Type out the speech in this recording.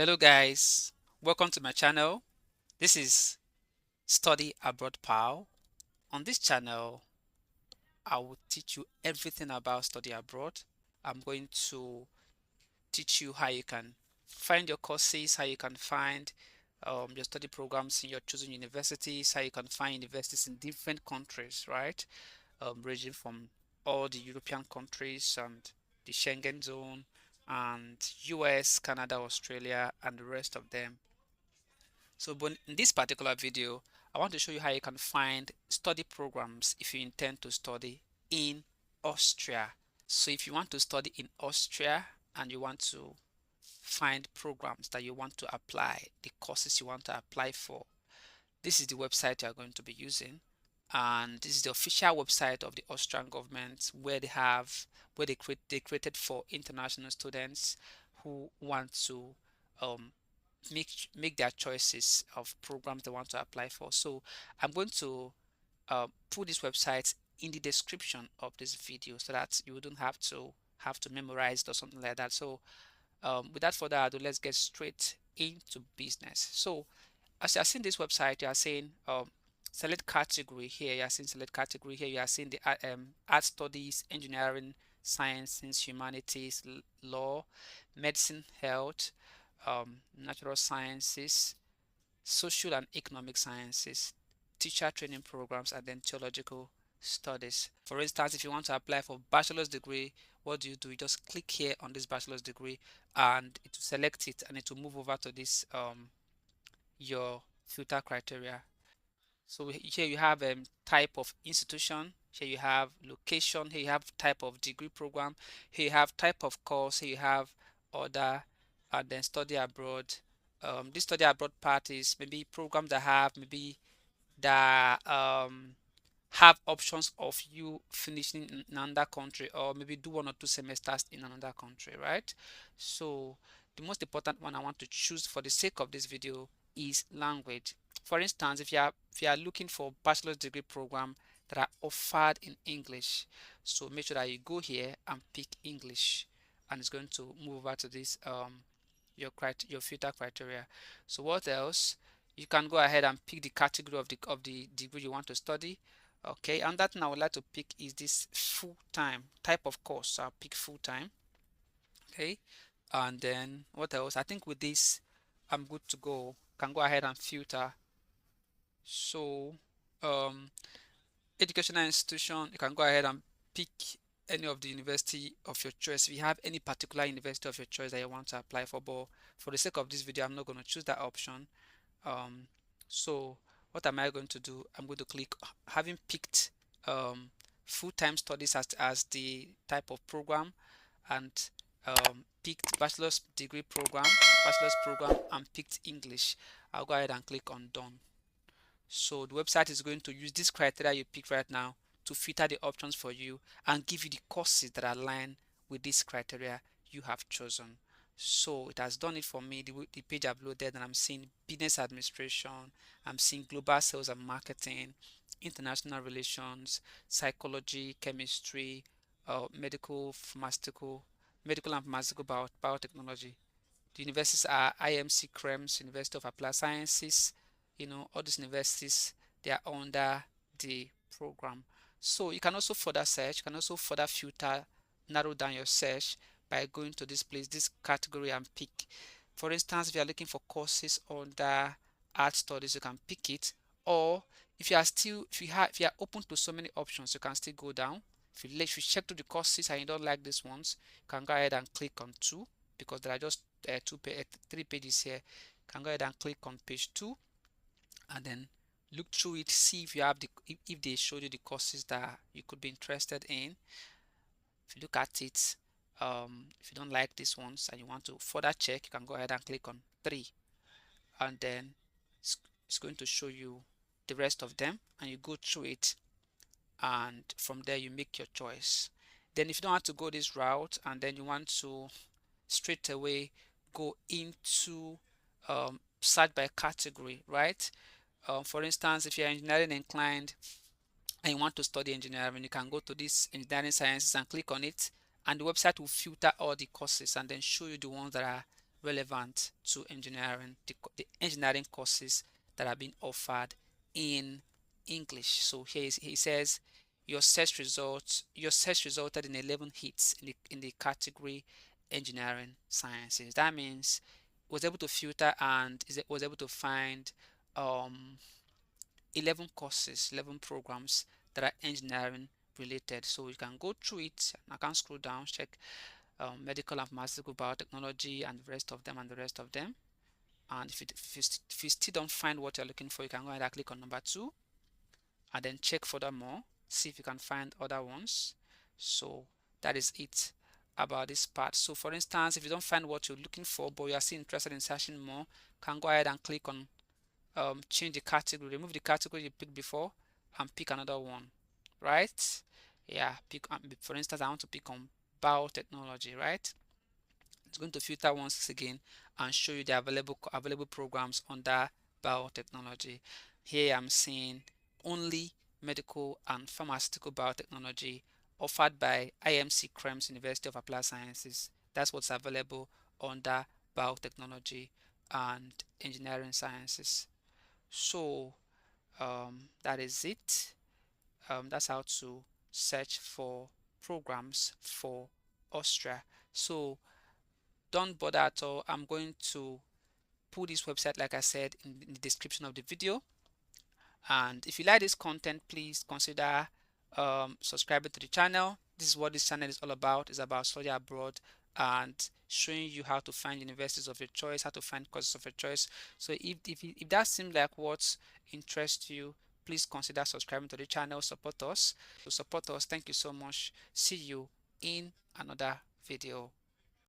Hello guys, welcome to my channel. This is Study Abroad Pal. On this channel, I will teach you everything about study abroad. I'm going to teach you how you can find your courses, how you can find your study programs in your chosen universities, how you can find universities in different countries, right? Ranging from all the European countries and the Schengen zone and US, Canada, Australia, and the rest of them. So but in this particular video, I want to show you how you can find study programs if you intend to study in Austria. So if you want to study in Austria and you want to find programs that you want to apply, the courses you want to apply for, this is the website you are going to be using. And this is the official website of the Austrian government where they created for international students who want to um, make their choices of programs they want to apply for. So I'm going to put this website in the description of this video so that you don't have to memorize it or something like that. So without further ado, let's get straight into business. So as you are seeing this website, you are seeing select category here. You are seeing select category here. You are seeing the art studies, engineering, sciences, humanities, law, medicine, health, natural sciences, social and economic sciences, teacher training programs, and then theological studies. For instance, if you want to apply for bachelor's degree, what do? You just click here on this bachelor's degree and it will select it and it will move over to this your filter criteria. So here you have type of institution, here you have location, here you have type of degree program, here you have type of course, here you have other, and then study abroad. This study abroad part is maybe programs that have maybe that have options of you finishing in another country or maybe do 1 or 2 semesters in another country, right? So the most important one I want to choose for the sake of this video is language. For instance, if you are looking for bachelor's degree program that are offered in English, so make sure that you go here and pick English, and it's going to move over to this your filter criteria. So what else? You can go ahead and pick the category of the degree you want to study. Okay, and that thing I would like to pick is this full-time type of course. So I'll pick full-time. Okay, and then what else? I think with this I'm good to go. Can go ahead and filter. So um educational institution, you can go ahead and pick any of the university of your choice. If you have any particular university of your choice that you want to apply for, but for the sake of this video I'm not going to choose that option. So what am I going to do? I'm going to click, having picked um, full-time studies as the type of program, and picked bachelor's program, and picked English. I'll go ahead and click on done. So the website is going to use this criteria you pick right now to filter the options for you and give you the courses that align with this criteria you have chosen. So it has done it for me. The page I've loaded, and I'm seeing business administration, I'm seeing global sales and marketing, international relations, psychology, chemistry, medical and pharmaceutical biotechnology. The universities are IMC CREMS, University of Applied Sciences. All these universities, they are under the program. So you can also further search, you can also further filter, narrow down your search by going to this place, this category, and pick. For instance, if you are looking for courses under art studies, you can pick it. Or if you are open to so many options, you can still go down. If you check through the courses and you don't like these ones, you can go ahead and click on two, because there are just 3 pages here. You can go ahead and click on page 2 and then look through it, see if you have if they showed you the courses that you could be interested in. If you look at it, if you don't like these ones and you want to further check, you can go ahead and click on 3, and then it's going to show you the rest of them, and you go through it, and from there you make your choice. Then if you don't want to go this route and then you want to straight away go into search by category, right? For instance, if you're engineering inclined and you want to study engineering, you can go to this engineering sciences and click on it, and the website will filter all the courses and then show you the ones that are relevant to engineering, the engineering courses that are being offered in English. So here he says your search resulted in 11 hits in the category engineering sciences. That means it was able to filter and was able to find um, 11 courses, 11 programs that are engineering related. So you can go through it. I can scroll down, check medical and pharmaceutical biotechnology and the rest of them and the rest of them. And if you still don't find what you're looking for, you can go ahead and click on number 2 and then check furthermore, see if you can find other ones. So that is it about this part. So for instance, if you don't find what you're looking for but you are still interested in searching more, you can go ahead and click on change the category, remove the category you picked before and pick another one, right? Yeah, pick for instance, I want to pick on biotechnology, right? It's going to filter once again and show you the available programs under biotechnology. Here I'm seeing only medical and pharmaceutical biotechnology offered by IMC Krems University of Applied Sciences. That's what's available under biotechnology and engineering sciences. So that is it. That's how to search for programs for Austria. So don't bother at all. I'm going to put this website, like I said, in the description of the video. And if you like this content, please consider subscribing to the channel. This is what this channel is all about. It's about study abroad and showing you how to find universities of your choice, how to find courses of your choice. So if that seems like what interests you, please consider subscribing to the channel. Support us. To support us, thank you so much. See you in another video.